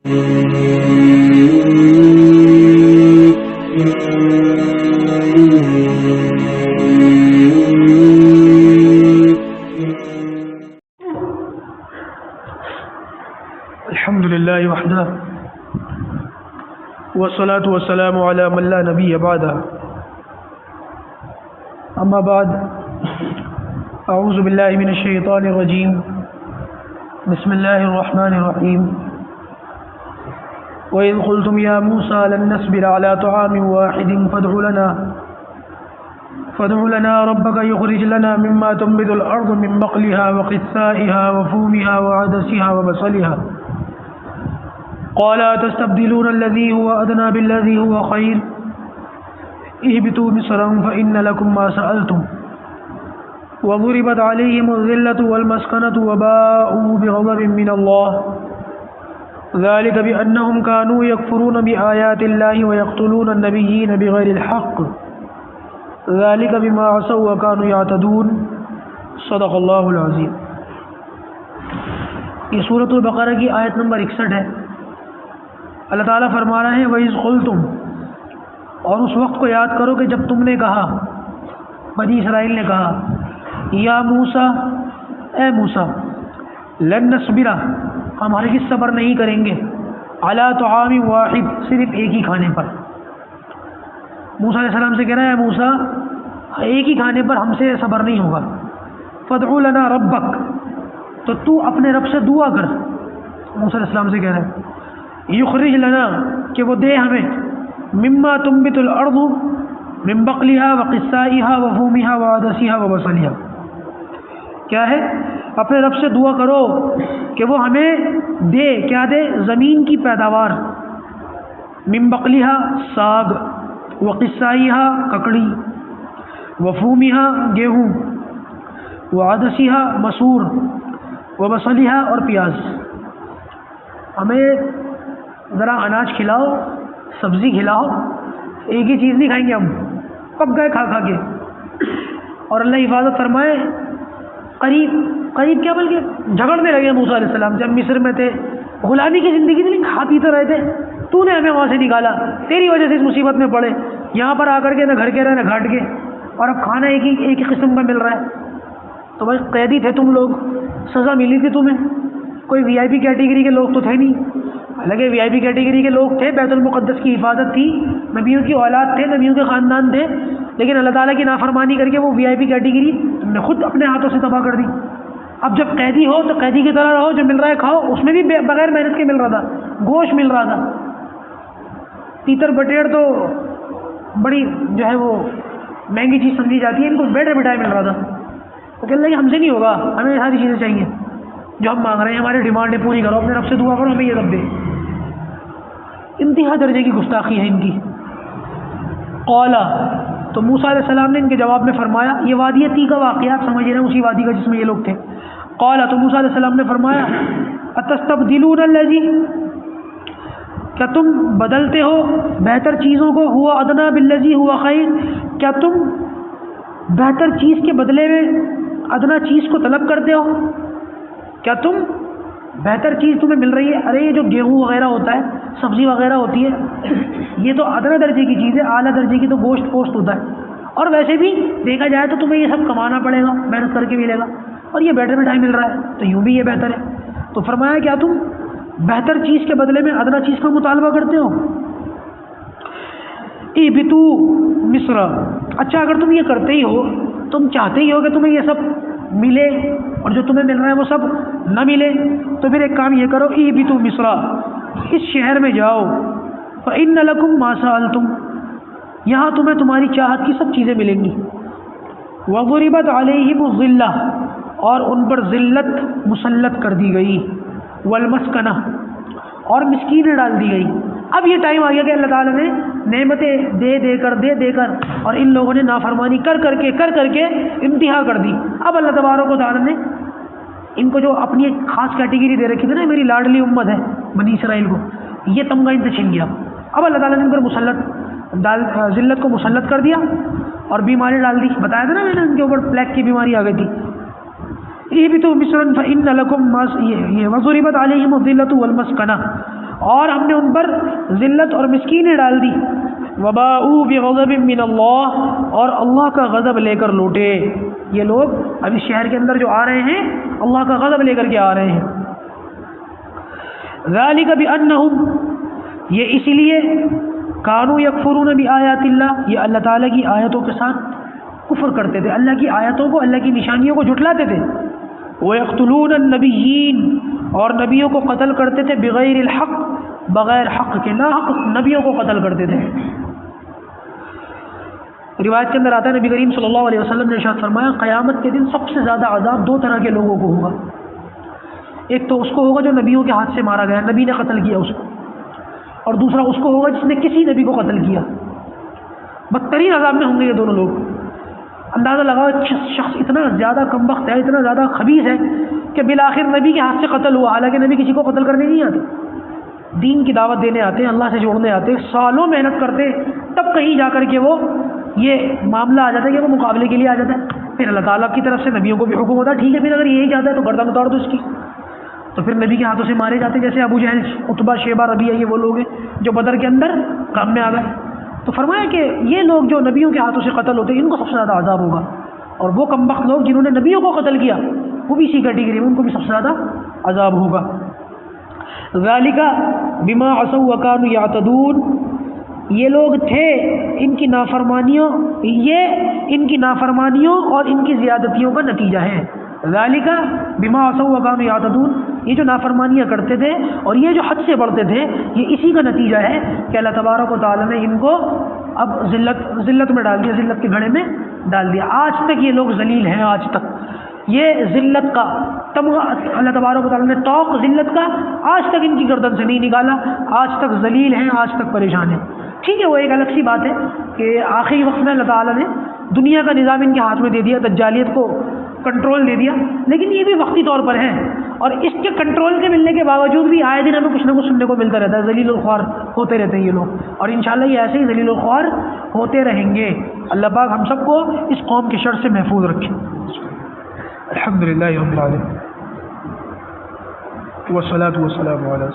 الحمد لله وحده والصلاة والسلام على من لا نبي بعده أما بعد أعوذ بالله من الشيطان الرجيم بسم الله الرحمن الرحيم وإذ قلتم يا موسى لن نصبر على طعام واحد فادع لنا ربك يخرج لنا مما تنبت الأرض من بقلها وقثائها وفومها وعدسها وبصلها قال تستبدلون الذي هو أدنى بالذي هو خير اهبطوا مصرا فإن لكم ما سألتم وضربت عليهم الذلة والمسكنة وباءوا بغضب من الله ذلك بأنهم كانوا يكفرون بآيات الله ويقتلون النبيين بغير الحق ذلك بما عصوا وكانوا يعتدون صدق اللہ العظیم۔ یہ سورۃ البقرہ کی آیت نمبر 61 ہے۔ اللہ تعالیٰ فرما رہے ہیں وَإِذْ قُلْتُمْ، اور اس وقت کو یاد کرو کہ جب تم نے کہا، بنی اسرائیل نے کہا، یا موسیٰ، اے موسیٰ، لن نصبر، ہم ہرگز صبر نہیں کریں گے، علی طعام واحد، صرف ایک ہی کھانے پر۔ موسیٰ علیہ السلام سے کہہ رہا ہے موسیٰ ایک ہی کھانے پر ہم سے صبر نہیں ہوگا، فادع لنا ربک، تو تو اپنے رب سے دعا کر۔ موسیٰ علیہ السلام سے کہہ رہا ہے یخرج لنا، کہ وہ دے ہمیں، مما تنبت الارض من بقلها وقثائها وفومها وعدسها وبصلها، کیا ہے؟ اپنے رب سے دعا کرو کہ وہ ہمیں دے، کیا دے؟ زمین کی پیداوار، من بقلها ساگ، وقثائها ککڑی، وفومها گیہوں، وعدسها مسور، وبصلها اور پیاز۔ ہمیں ذرا اناج کھلاؤ، سبزی کھلاؤ، ایک ہی چیز نہیں کھائیں گے ہم، پک گئے کھا کھا کے۔ اور اللہ حفاظت فرمائے، قریب کیا بلکہ جھگڑنے لگے موسیٰ علیہ السلام جب مصر میں تھے، غلامی کی زندگی تھی، کھا پیتے رہے تھے، تو نے ہمیں وہاں سے نکالا، تیری وجہ سے اس مصیبت میں پڑے، یہاں پر آ کر کے نہ گھر کے رہے نہ گھاٹ کے، اور اب کھانا ایک ہی قسم کا مل رہا ہے۔ تو بھائی قیدی تھے تم لوگ، سزا ملی تھی تمہیں، کوئی وی آئی پی کیٹیگری کے لوگ تو تھے نہیں، حالانکہ وی آئی پی کیٹیگری کے لوگ تھے، بیت المقدس کی حفاظت تھی، نبیوں کی اولاد تھے، نبیوں کے خاندان تھے، لیکن اللہ تعالیٰ کی نافرمانی کر کے وہ وی آئی پی کیٹیگری تم نے خود اپنے ہاتھوں سے تباہ کر دی۔ اب جب قیدی ہو تو قیدی کی طرح رہو، جو مل رہا ہے کھاؤ، اس میں بھی بغیر محنت کے مل رہا تھا، گوشت مل رہا تھا، تیتر بٹیڑ تو بڑی جو ہے وہ مہنگی چیز سمجھی جاتی ہے، ان کو بیٹھے بٹھائے مل رہا تھا۔ تو کہ اللہ یہ ہم سے نہیں ہوگا، ہمیں ساری چیزیں چاہیے جو ہم مانگ رہے ہیں، ہماری ڈیمانڈیں پوری کرو، اپنے رب سے دعا کرو ہمیں یہ سب دے۔ انتہا درجے کی گستاخی ہے ان کی۔ قولا، تو موسیٰ علیہ السلام نے ان کے جواب میں فرمایا، یہ وادی تی کا واقعہ آپ سمجھ رہے ہیں، اسی وادی کا جس میں یہ لوگ تھے۔ قولا، تو موسیٰ علیہ السلام نے فرمایا اتستبدلون الذی، کیا تم بدلتے ہو بہتر چیزوں کو، ہوا ادنا بالذی ہوا خیر، کیا تم بہتر چیز کے بدلے میں ادنا چیز کو طلب کرتے ہو؟ کیا تم بہتر چیز تمہیں مل رہی ہے؟ ارے یہ جو گیہوں وغیرہ ہوتا ہے، سبزی وغیرہ ہوتی ہے، یہ تو ادنا درجے کی چیز ہے، اعلیٰ درجے کی تو گوشت پوشت ہوتا ہے، اور ویسے بھی دیکھا جائے تو تمہیں یہ سب کمانا پڑے گا، محنت کر کے ملے گا، اور یہ بیٹھے بیٹھائے مل رہا ہے، تو یوں بھی یہ بہتر ہے۔ تو فرمایا کیا تم بہتر چیز کے بدلے میں ادنا چیز کا مطالبہ کرتے ہو؟ اہبطوا مصر، اچھا اگر تم یہ کرتے ہی ہو، تم چاہتے ہی ہو کہ تمہیں یہ سب ملے اور جو تمہیں مل رہا ہے وہ سب نہ ملے، تو پھر ایک کام یہ کرو، اہبطوا مصر، اس شہر میں جاؤ، فإن لکم ما سألتم، یہاں تمہیں تمہاری چاہت کی سب چیزیں ملیں گی، وضربت علیہم الذلہ، اور ان پر ذلت مسلط کر دی گئی، والمسکنہ، اور مسکینیں ڈال دی گئی۔ اب یہ ٹائم آ گیا کہ اللہ تعالیٰ نے نعمتیں دے کر اور ان لوگوں نے نافرمانی کر کر کے انتہا کر دی۔ اب اللہ تبارک و تعالیٰ نے ان کو جو اپنی ایک خاص کیٹیگری دے رکھی تھی نا، میری لاڈلی امت ہے بنی اسرائیل کو، یہ تمغہ ان سے چھن گیا۔ اب اللہ تعالیٰ نے ان پر ذلت کو مسلط کر دیا اور بیماری ڈال دی، بتایا تھا نا میں نے، ان کے اوپر پلیگ کی بیماری آ گئی تھی۔ اہبطوا مصرا فإن لکم ما، وضربت علیہم الذلۃ والمسکنہ، اور ہم نے ان پر ذلت اور مسکینیں ڈال دی. وباؤوا بغضب من اللہ، اور اللہ کا غضب لے کر لوٹے. یہ لوگ ابھی شہر کے اندر جو آ رہے ہیں اللہ کا غضب لے کر کے آ رہے ہیں. ذالک بانہم، یہ اسی لیے کانوا یکفرون بآیات اللہ، یہ اللہ تعالیٰ کی آیتوں کے ساتھ کفر کرتے تھے، اللہ کی آیتوں کو، اللہ کی نشانیوں کو جھٹلاتے تھے. وَيَقْتُلُونَ النَّبِيِّينَ، اور نبیوں کو قتل کرتے تھے، بغیر الحق، بغیر حق کے، نا حق نبیوں کو قتل کرتے تھے. روایت کے اندر آتا ہے نبی کریم صلی اللہ علیہ وسلم نے ارشاد فرمایا قیامت کے دن سب سے زیادہ عذاب دو طرح کے لوگوں کو ہوگا. ایک تو اس کو ہوگا جو نبیوں کے ہاتھ سے مارا گیا، نبی نے قتل کیا اس کو، اور دوسرا اس کو ہوگا جس نے کسی نبی کو قتل کیا. بدترین عذاب میں ہوں گے یہ دونوں لوگ. اندازہ لگاؤ شخص اتنا زیادہ کمبخت ہے، اتنا زیادہ خبیث ہے کہ بالآخر نبی کے ہاتھ سے قتل ہوا، حالانکہ نبی کسی کو قتل کرنے نہیں آتے، دین کی دعوت دینے آتے ہیں، اللہ سے جوڑنے آتے ہیں، سالوں محنت کرتے ہیں، تب کہیں جا کر کے وہ یہ معاملہ آ جاتا ہے کہ وہ مقابلے کے لیے آ جاتا ہے. پھر اللہ تعالیٰ کی طرف سے نبیوں کو بھی حکم ہوتا ہے ٹھیک ہے پھر اگر یہی چاہتا ہے تو گردن اتار دو اس کی. تو پھر نبی کے ہاتھوں سے مارے جاتے ہیں، جیسے ابو جہل، عتبہ، شیبہ، ربیعہ، یہ وہ لوگ ہیں جو بدر کے اندر کام میں آ گئے. تو فرمایا کہ یہ لوگ جو نبیوں کے ہاتھوں سے قتل ہوتے ہیں ان کو سب سے زیادہ عذاب ہوگا، اور وہ کمبخت لوگ جنہوں نے نبیوں کو قتل کیا وہ بھی اسی کیٹیگری میں، ان کو بھی سب سے زیادہ عذاب ہوگا. ذالک بما عصوا وکانوا یعتدون، یہ لوگ تھے ان کی نافرمانیوں، یہ ان کی نافرمانیوں اور ان کی زیادتیوں کا نتیجہ ہے. ذالک بما عصوا وکانوا یعتدون، یہ جو نافرمانیاں کرتے تھے اور یہ جو حد سے بڑھتے تھے یہ اسی کا نتیجہ ہے کہ اللہ تبارک و تعالیٰ نے ان کو اب ذلت میں ڈال دیا، ذلت کے گھڑے میں ڈال دیا. آج تک یہ لوگ ذلیل ہیں، آج تک یہ ذلت کا تمغہ اللہ تبارک و تعالیٰ نے طوق ذلت کا آج تک ان کی گردن سے نہیں نکالا، آج تک ذلیل ہیں، آج تک پریشان ہیں. ٹھیک ہے وہ ایک الگ سی بات ہے کہ آخری وقت میں اللہ تعالیٰ نے دنیا کا نظام ان کے ہاتھ میں دے دیا، دجالیت کو کنٹرول دے دیا، لیکن یہ بھی وقتی طور پر ہے، اور اس کے کنٹرول کے ملنے کے باوجود بھی آئے دن ہمیں کچھ نہ کچھ سننے کو ملتا رہتا ہے. ذلیل الخوار ہوتے رہتے ہیں یہ لوگ، اور انشاءاللہ یہ ایسے ہی ذلیل الخوار ہوتے رہیں گے. اللہ پاک ہم سب کو اس قوم کے شر سے محفوظ رکھے. الحمدللہ رب العالمین والصلاۃ والسلام علی